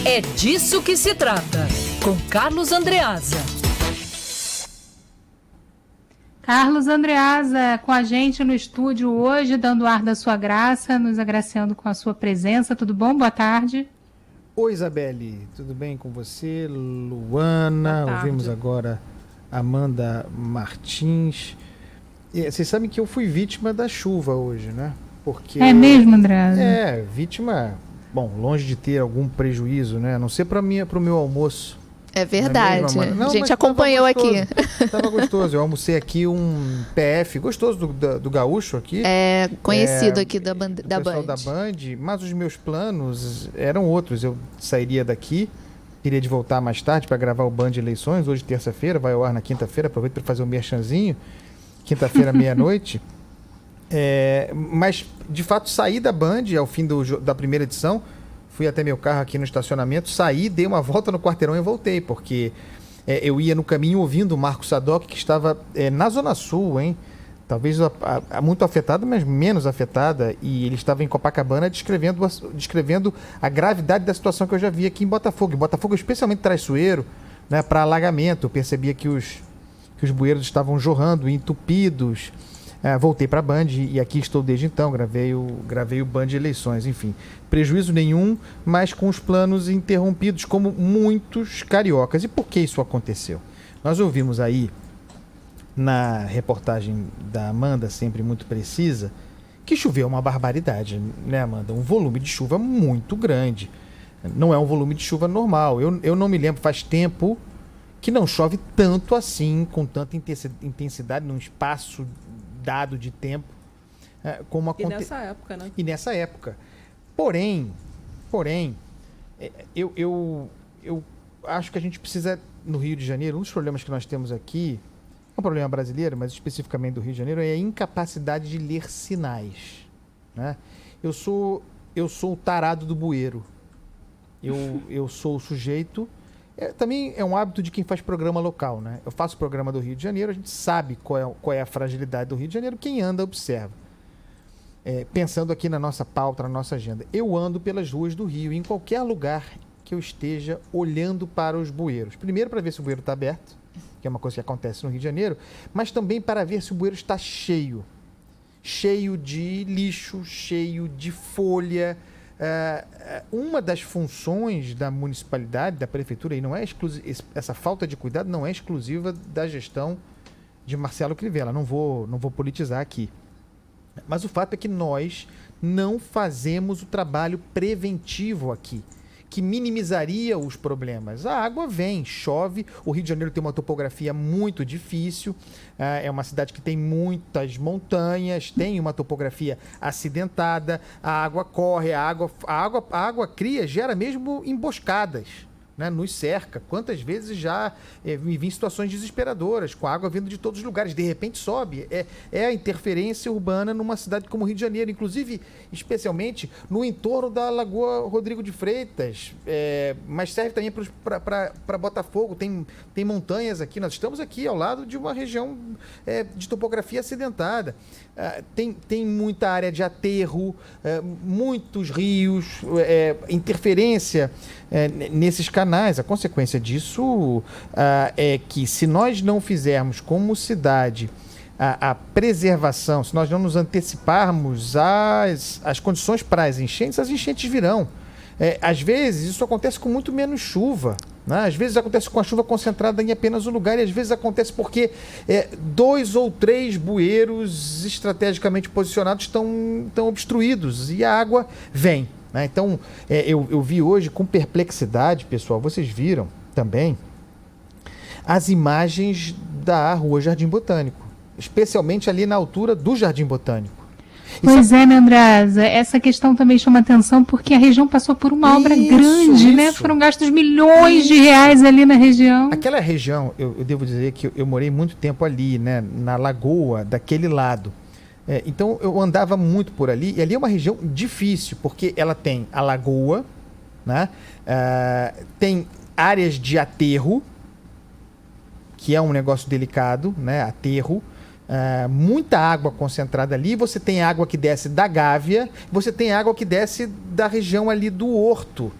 É disso que se trata, com Carlos Andreasa. Carlos Andreasa com a gente no estúdio hoje, dando ar da sua graça, nos agraciando com a sua presença. Tudo bom? Boa tarde. Oi, Isabelle, tudo bem com você? Luana, ouvimos agora Amanda Martins. Vocês sabem que eu fui vítima da chuva hoje, né? Porque é mesmo, Andreasa? Vítima, bom, longe de ter algum prejuízo, né? A não ser para o meu almoço. É verdade. Não, a gente acompanhou aqui. Tava gostoso. Eu almocei aqui um PF gostoso do Gaúcho aqui. É conhecido aqui da Band. Da Band. Mas os meus planos eram outros. Eu sairia daqui, queria de voltar mais tarde para gravar o Band Eleições. Hoje, terça-feira, vai ao ar na quinta-feira. Aproveito para fazer um merchanzinho. Quinta-feira, meia-noite. Mas, de fato, saí da Band ao fim da primeira edição. Fui até meu carro aqui no estacionamento, saí, dei uma volta no quarteirão e voltei, porque eu ia no caminho ouvindo o Marco Sadoc, que estava na Zona Sul, hein? Talvez muito afetada, mas menos afetada, e ele estava em Copacabana descrevendo a gravidade da situação que eu já vi aqui em Botafogo. Em Botafogo, especialmente traiçoeiro, né, para alagamento. Eu percebia que os bueiros estavam jorrando, entupidos. Voltei para a Band e aqui estou desde então, gravei o Band Eleições, enfim. Prejuízo nenhum, mas com os planos interrompidos, como muitos cariocas. E por que isso aconteceu? Nós ouvimos aí, na reportagem da Amanda, sempre muito precisa, que choveu uma barbaridade, né, Amanda? Um volume de chuva muito grande. Não é um volume de chuva normal. Eu não me lembro, faz tempo que não chove tanto assim, com tanta intensidade, num espaço dado de tempo, como aconteceu. E nessa época, né? E nessa época. Porém, eu acho que a gente precisa, no Rio de Janeiro, um dos problemas que nós temos aqui, é um problema brasileiro, mas especificamente do Rio de Janeiro, é a incapacidade de ler sinais, né? Eu sou o tarado do bueiro. Eu sou o sujeito... também é um hábito de quem faz programa local, né? Eu faço programa do Rio de Janeiro, a gente sabe qual é a fragilidade do Rio de Janeiro, quem anda observa. Pensando aqui na nossa pauta, na nossa agenda. Eu ando pelas ruas do Rio, em qualquer lugar que eu esteja olhando para os bueiros. Primeiro para ver se o bueiro está aberto, que é uma coisa que acontece no Rio de Janeiro, mas também para ver se o bueiro está cheio. Cheio de lixo, cheio de folha. Uma das funções da municipalidade, da prefeitura, e não é essa falta de cuidado não é exclusiva da gestão de Marcelo Crivella. Não vou politizar aqui. Mas o fato é que nós não fazemos o trabalho preventivo aqui, que minimizaria os problemas. A água vem, chove. O Rio de Janeiro tem uma topografia muito difícil. É uma cidade que tem muitas montanhas, tem uma topografia acidentada. A água corre, a água cria, gera mesmo emboscadas, né, nos cerca. Quantas vezes já me vi em situações desesperadoras, com a água vindo de todos os lugares, de repente sobe. É a interferência urbana numa cidade como o Rio de Janeiro, inclusive, especialmente no entorno da Lagoa Rodrigo de Freitas, mas serve também para Botafogo. Tem montanhas aqui, nós estamos aqui ao lado de uma região de topografia acidentada. Tem muita área de aterro, muitos rios, interferência nesses canais. A consequência disso é que, se nós não fizermos como cidade a preservação, se nós não nos anteciparmos às condições para as enchentes virão. Às vezes isso acontece com muito menos chuva, né? Às vezes acontece com a chuva concentrada em apenas um lugar, e às vezes acontece porque 2 ou 3 bueiros estrategicamente posicionados estão obstruídos e a água vem, né? Então, eu vi hoje com perplexidade, pessoal, vocês viram também as imagens da Rua Jardim Botânico, especialmente ali na altura do Jardim Botânico. Pois é, né, Andreasa? Essa questão também chama atenção porque a região passou por uma obra grande, né? Foram gastos milhões de reais ali na região. Aquela região, eu devo dizer que eu morei muito tempo ali, né? Na lagoa, daquele lado. Então, eu andava muito por ali, e ali é uma região difícil, porque ela tem a lagoa, né? Tem áreas de aterro, que é um negócio delicado, né? Aterro. Muita água concentrada ali. Você tem água que desce da Gávea, você tem água que desce da região ali do Horto,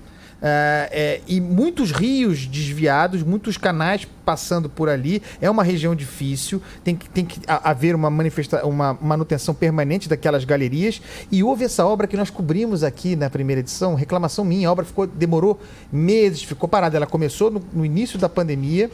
E muitos rios desviados, muitos canais passando por ali. É uma região difícil, tem que haver uma manutenção permanente daquelas galerias. E houve essa obra que nós cobrimos aqui na primeira edição, reclamação minha, a obra demorou meses, ficou parada. Ela começou no início da pandemia,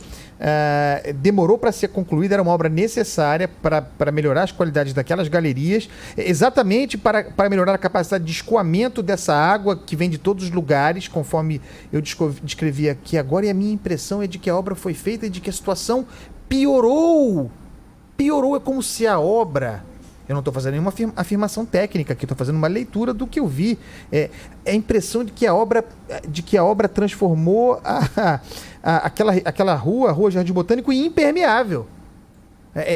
demorou para ser concluída, era uma obra necessária para melhorar as qualidades daquelas galerias, exatamente para melhorar a capacidade de escoamento dessa água que vem de todos os lugares, conforme eu descrevi aqui agora, e a minha impressão é de que a obra foi feita e de que a situação piorou. Piorou, é como se a obra... Eu não estou fazendo nenhuma afirmação técnica aqui, estou fazendo uma leitura do que eu vi. É a impressão de que a obra transformou aquela rua Jardim Botânico, em impermeável.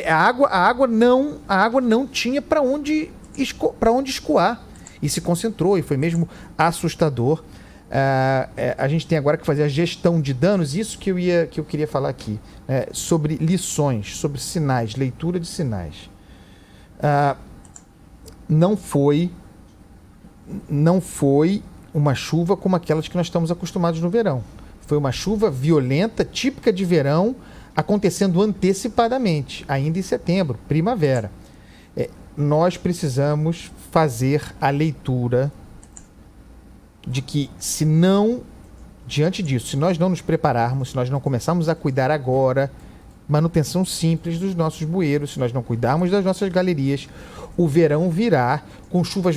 A água não tinha para onde escoar. E se concentrou, e foi mesmo assustador. A gente tem agora que fazer a gestão de danos, isso que eu queria falar aqui, sobre lições, sobre sinais, leitura de sinais. Não foi uma chuva como aquelas que nós estamos acostumados no verão. Foi uma chuva violenta, típica de verão, acontecendo antecipadamente, ainda em setembro, primavera. Nós precisamos fazer a leitura de que, diante disso, se nós não nos prepararmos, se nós não começarmos a cuidar agora, manutenção simples dos nossos bueiros, se nós não cuidarmos das nossas galerias, o verão virá com chuvas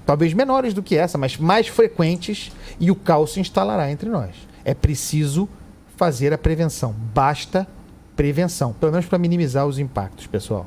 talvez menores do que essa, mas mais frequentes, e o caos se instalará entre nós. É preciso fazer a prevenção. Basta prevenção, pelo menos para minimizar os impactos, pessoal.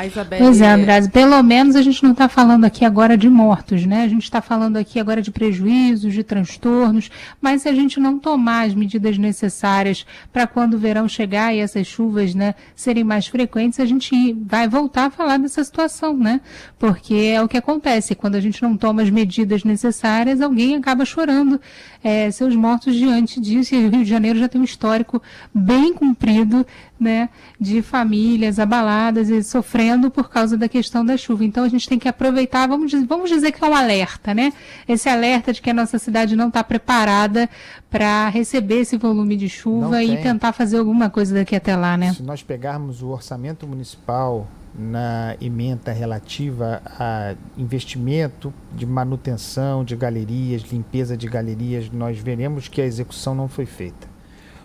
Isabelle... Pois é, Andrés, pelo menos a gente não está falando aqui agora de mortos, né? A gente está falando aqui agora de prejuízos, de transtornos, mas se a gente não tomar as medidas necessárias para quando o verão chegar e essas chuvas, né, serem mais frequentes, a gente vai voltar a falar dessa situação, né? Porque é o que acontece, quando a gente não toma as medidas necessárias, alguém acaba chorando seus mortos diante disso, e o Rio de Janeiro já tem um histórico bem comprido, né, de famílias abaladas e sofrendo por causa da questão da chuva. Então a gente tem que aproveitar, vamos dizer que é um alerta, né? Esse alerta de que a nossa cidade não está preparada para receber esse volume de chuva e tentar fazer alguma coisa daqui até lá, né? Se nós pegarmos o orçamento municipal na ementa relativa a investimento de manutenção de galerias, limpeza de galerias, nós veremos que a execução não foi feita.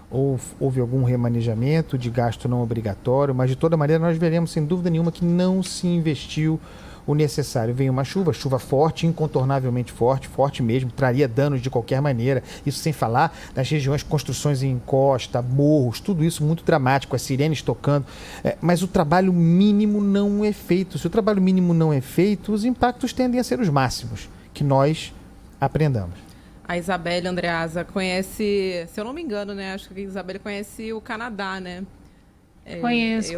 Houve algum remanejamento de gasto não obrigatório, mas de toda maneira nós veremos sem dúvida nenhuma que não se investiu o necessário. Veio uma chuva forte, incontornavelmente forte mesmo, traria danos de qualquer maneira, isso sem falar das regiões, construções em encosta, morros, tudo isso muito dramático, as sirenes tocando, mas o trabalho mínimo não é feito. Se o trabalho mínimo não é feito, os impactos tendem a ser os máximos, que nós aprendamos. A Isabelle Andreasa conhece, se eu não me engano, né? Acho que a Isabelle conhece o Canadá, né? Conheço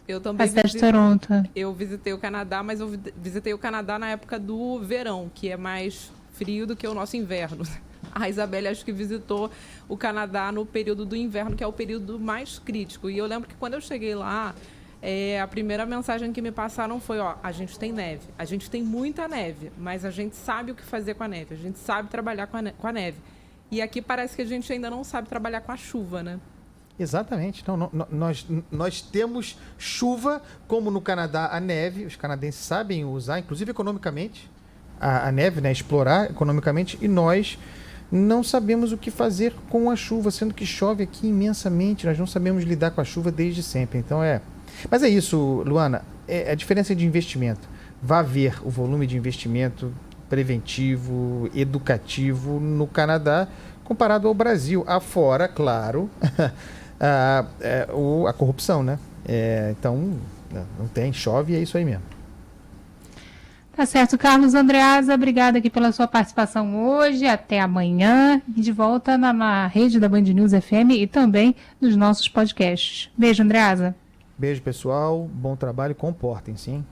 eu também a cidade de Toronto. Eu visitei o Canadá, mas eu visitei o Canadá na época do verão, que é mais frio do que o nosso inverno. A Isabelle acho que visitou o Canadá no período do inverno, que é o período mais crítico. E eu lembro que quando eu cheguei lá, a primeira mensagem que me passaram foi, a gente tem neve, a gente tem muita neve, mas a gente sabe o que fazer com a neve, a gente sabe trabalhar com a neve. E aqui parece que a gente ainda não sabe trabalhar com a chuva, né? Exatamente. Nós temos chuva, como no Canadá a neve, os canadenses sabem usar, inclusive economicamente, a neve, né, explorar economicamente, e nós não sabemos o que fazer com a chuva, sendo que chove aqui imensamente, nós não sabemos lidar com a chuva desde sempre. Então Mas é isso, Luana, é a diferença de investimento. Vá ver o volume de investimento preventivo, educativo no Canadá comparado ao Brasil. Afora, claro, a corrupção, né? Então, não tem, chove e é isso aí mesmo. Tá certo, Carlos Andreasa, obrigada aqui pela sua participação hoje, até amanhã, e de volta na rede da Band News FM e também nos nossos podcasts. Beijo, Andreasa. Beijo, pessoal. Bom trabalho. Comportem-se, hein?